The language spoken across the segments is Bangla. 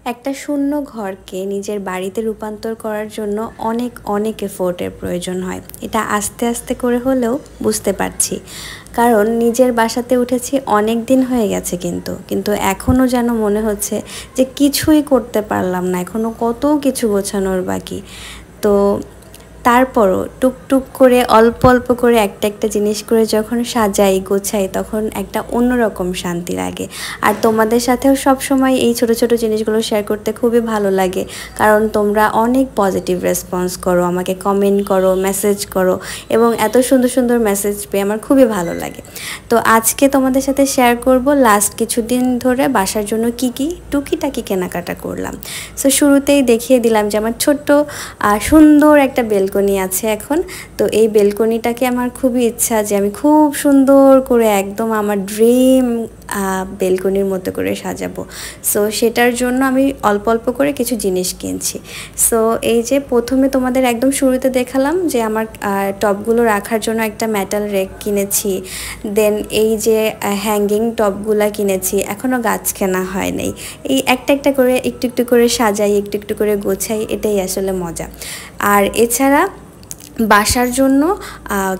একটা শূন্য ঘরকে নিজের বাড়িতে রূপান্তর করার জন্য অনেক অনেক এফোর্টের প্রয়োজন হয়। এটা আস্তে আস্তে করে হলেও বুঝতে পারছি, কারণ নিজের বাসাতে উঠেছি অনেক দিন হয়ে গেছে, কিন্তু এখনও যেন মনে হচ্ছে যে কিছুই করতে পারলাম না, এখনও কত কিছু গোছানোর বাকি। তো তারপরও টুকটুক করে অল্প অল্প করে একটা একটা জিনিস করে যখন সাজাই গোছাই, তখন একটা অন্যরকম শান্তি লাগে। আর তোমাদের সাথেও সব সময় এই ছোট ছোট জিনিসগুলো শেয়ার করতে খুবই ভালো লাগে, কারণ তোমরা অনেক পজিটিভ রেসপন্স করো, আমাকে কমেন্ট করো, মেসেজ করো, এবং এত সুন্দর সুন্দর মেসেজ পেয়ে আমার খুবই ভালো লাগে। তো আজকে তোমাদের সাথে শেয়ার করব লাস্ট কিছুদিন ধরে বাসার জন্য কি কি টুকিটাকি কেনাকাটা করলাম। সো শুরুতেই দেখিয়ে দিলাম যে আমার ছোট্ট সুন্দর একটা বেলকনি আছে এখন। তো এই বেলকনিটাকে আমার খুবই ইচ্ছা যে আমি খুব সুন্দর করে একদম আমার ড্রিম বেলকনির মতো করে সাজাবো। সো সেটার জন্য আমি অল্প অল্প করে কিছু জিনিস কিনছি। সো এই যে প্রথমে তোমাদের একদম শুরুতে দেখালাম যে আমার টবগুলো রাখার জন্য একটা মেটাল রেক কিনেছি। দেন এই যে হ্যাঙ্গিং টবগুলা কিনেছি, এখনও গাছ কেনা হয় নাই। এই একটা একটা করে একটু একটু করে সাজাই, একটু একটু করে গোছাই, এটাই আসলে মজা। আর এছাড়া বাসার জন্য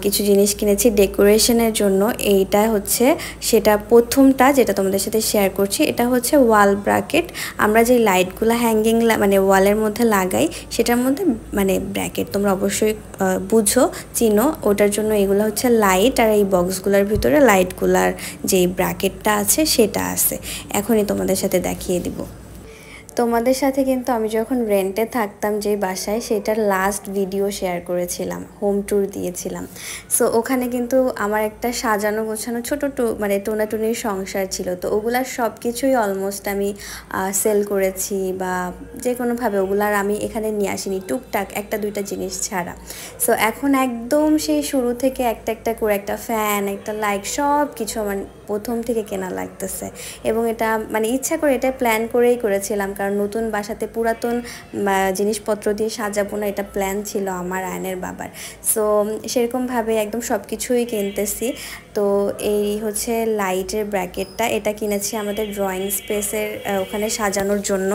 কিছু জিনিস কিনেছি ডেকোরেশনের জন্য। এইটা হচ্ছে সেটা প্রথমটা যেটা তোমাদের সাথে শেয়ার করছি, এটা হচ্ছে ওয়াল ব্র্যাকেট। আমরা যে লাইটগুলো হ্যাঙ্গিং মানে ওয়ালের মধ্যে লাগাই, সেটার মধ্যে মানে ব্র্যাকেট তোমরা অবশ্যই বুঝো, চিনো, ওটার জন্য এগুলো হচ্ছে লাইট। আর এই বক্সগুলোর ভিতরে লাইটগুলার যেই ব্র্যাকেটটা আছে সেটা আছে, এখনই তোমাদের সাথে দেখিয়ে দিব। তোমাদের সাথে কিন্তু আমি যখন রেন্টে থাকতাম যে বাসায়, সেটার লাস্ট ভিডিও শেয়ার করেছিলাম, হোম ট্যুর দিয়েছিলাম। সো ওখানে কিন্তু আমার একটা সাজানো গোছানো ছোটো মানে টোনাটুনির সংসার ছিল। তো ওগুলার সব কিছুই অলমোস্ট আমি সেল করেছি, বা যে কোনোভাবে ওগুলার আমি এখানে নিয়ে আসিনি, টুকটাক একটা দুইটা জিনিস ছাড়া। সো এখন একদম সেই শুরু থেকে একটা একটা করে একটা ফ্যান, একটা লাইট, সব কিছু আমার প্রথম থেকে কেনা লাগতেছে। এবং এটা মানে ইচ্ছা করে, এটা প্ল্যান করেই করেছিলাম, কারণ নতুন বাসাতে পুরাতন জিনিসপত্র দিয়ে সাজাবো না, এটা প্ল্যান ছিল আমার আয়নের বাবার। সো সেরকমভাবে একদম সব কিছুই কিনতেছি। তো এই হচ্ছে লাইটের ব্র্যাকেটটা, এটা কিনেছি আমাদের ড্রয়িং স্পেসের ওখানে সাজানোর জন্য।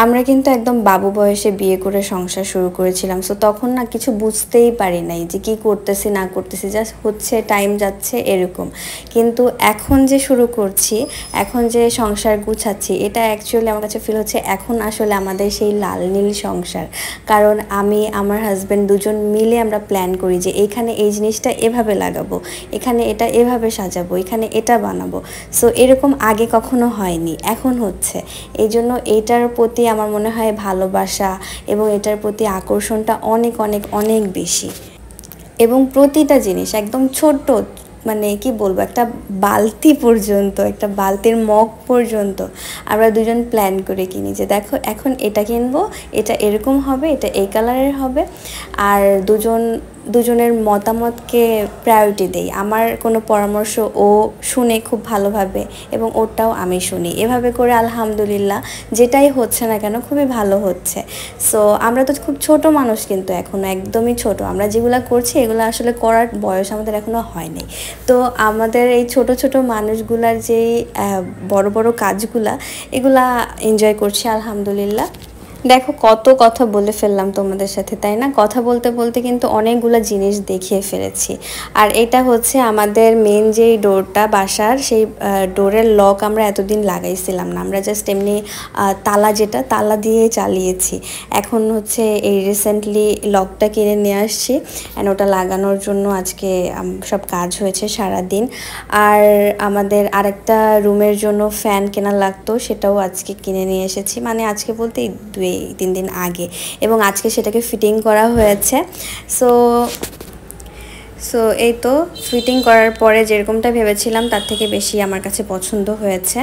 আমরা কিন্তু একদম বাবু বয়সে বিয়ে করে সংসার শুরু করেছিলাম। সো তখন না কিছু বুঝতেই পারি নাই যে কী করতেছি না করতেছি, জাস্ট হচ্ছে, টাইম যাচ্ছে এরকম। কিন্তু এখন যে শুরু করছি, এখন যে সংসার গুছাচ্ছি, এটা অ্যাকচুয়ালি আমার কাছে ফিল হচ্ছে এখন আসলে আমাদের সেই লাল নীল সংসার। কারণ আমি আমার হাজব্যান্ড দুজন মিলে আমরা প্ল্যান করি যে এইখানে এই জিনিসটা এভাবে লাগাবো, এখানে এটা এভাবে সাজাবো, এখানে এটা বানাবো। সো এরকম আগে কখনো হয়নি, এখন হচ্ছে। এই জন্য এইটার প্রতি আমার মনে হয় ভালোবাসা এবং এটার প্রতি আকর্ষণটা অনেক অনেক অনেক বেশি। এবং প্রতিটা জিনিস একদম ছোট্ট, মানে কি বলবো, একটা বালতি পর্যন্ত, একটা বালতির মগ পর্যন্ত আমরা দুজন প্ল্যান করে কিনি যে দেখো এখন এটা কিনবো, এটা এরকম হবে, এটা এই কালারের হবে। আর দুজনের মতামতকে প্রায়োরিটি দেই। আমার কোনো পরামর্শ ও শুনে খুব ভালোভাবে, এবং ওটাও আমি শুনি। এভাবে করে আলহামদুলিল্লাহ যেটাই হচ্ছে না কেন খুবই ভালো হচ্ছে। সো আমরা তো খুব ছোট মানুষ, কিন্তু এখনও একদমই ছোট। আমরা যেগুলো করছি এগুলো আসলে করার বয়স আমাদের এখনও হয়নি। তো আমাদের এই ছোট ছোট মানুষগুলার যেই বড় বড় কাজগুলা, এগুলা এনজয় করছি আলহামদুলিল্লাহ। দেখো কত কথা বলে ফেললাম তোমাদের সাথে, তাই না? কথা বলতে বলতে কিন্তু অনেকগুলো জিনিস দেখিয়ে ফেলেছি। আর এটা হচ্ছে আমাদের মেন যেই ডোরটা বাসার, সেই ডোরের লক আমরা এতদিন লাগাইছিলাম না, আমরা জাস্ট এমনি তালা, যেটা তালা দিয়ে চালিয়েছি। এখন হচ্ছে এই রিসেন্টলি লকটা কিনে নিয়ে আসছি, অ্যান্ড ওটা লাগানোর জন্য আজকে সব কাজ হয়েছে সারাদিন। আর আমাদের আরেকটা রুমের জন্য ফ্যান কেনা লাগতো, সেটাও আজকে কিনে নিয়ে এসেছি, মানে আজকে বলতে 2-3 দিন আগে, এবং আজকে সেটাকে ফিটিং করা হয়েছে। সো সো এই তো ফিটিং করার পরে যেরকমটা ভেবেছিলাম তার থেকে বেশি আমার কাছে পছন্দ হয়েছে।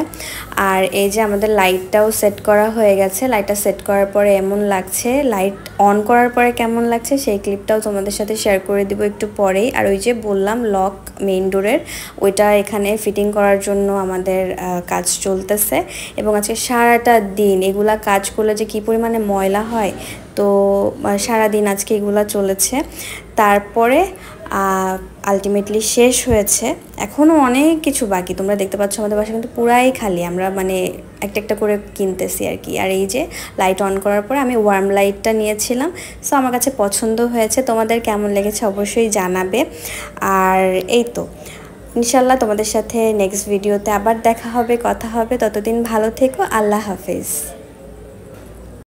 আর এই যে আমাদের লাইটটাও সেট করা হয়ে গেছে। লাইটটা সেট করার পরে এমন লাগছে, লাইট অন করার পরে কেমন লাগছে সেই ক্লিপটাও তোমাদের সাথে শেয়ার করে দিব একটু পরেই। আর ওই যে বললাম লক মেইন ডোরের, ওইটা এখানে ফিটিং করার জন্য আমাদের কাজ চলতেছে। এবং আজকে সারাটা দিন এগুলা কাজ করলে যে কী পরিমাণে ময়লা হয়, তো সারাদিন আজকে এগুলা চলেছে। তারপরে আলটিমেটলি শেষ হয়েছে। এখনও অনেক কিছু বাকি, তোমরা দেখতে পাচ্ছ আমাদের বাসা কিন্তু পুরাই খালি। আমরা মানে একটা একটা করে কিনতেছি আর কি। আর এই যে লাইট অন করার পরে আমি ওয়ার্ম লাইটটা নিয়েছিলাম, সো আমার কাছে পছন্দ হয়েছে। তোমাদের কেমন লেগেছে অবশ্যই জানাবে। আর এই তো ইনশাল্লাহ তোমাদের সাথে নেক্সট ভিডিওতে আবার দেখা হবে, কথা হবে। ততদিন ভালো থেকো, আল্লাহ হাফেজ।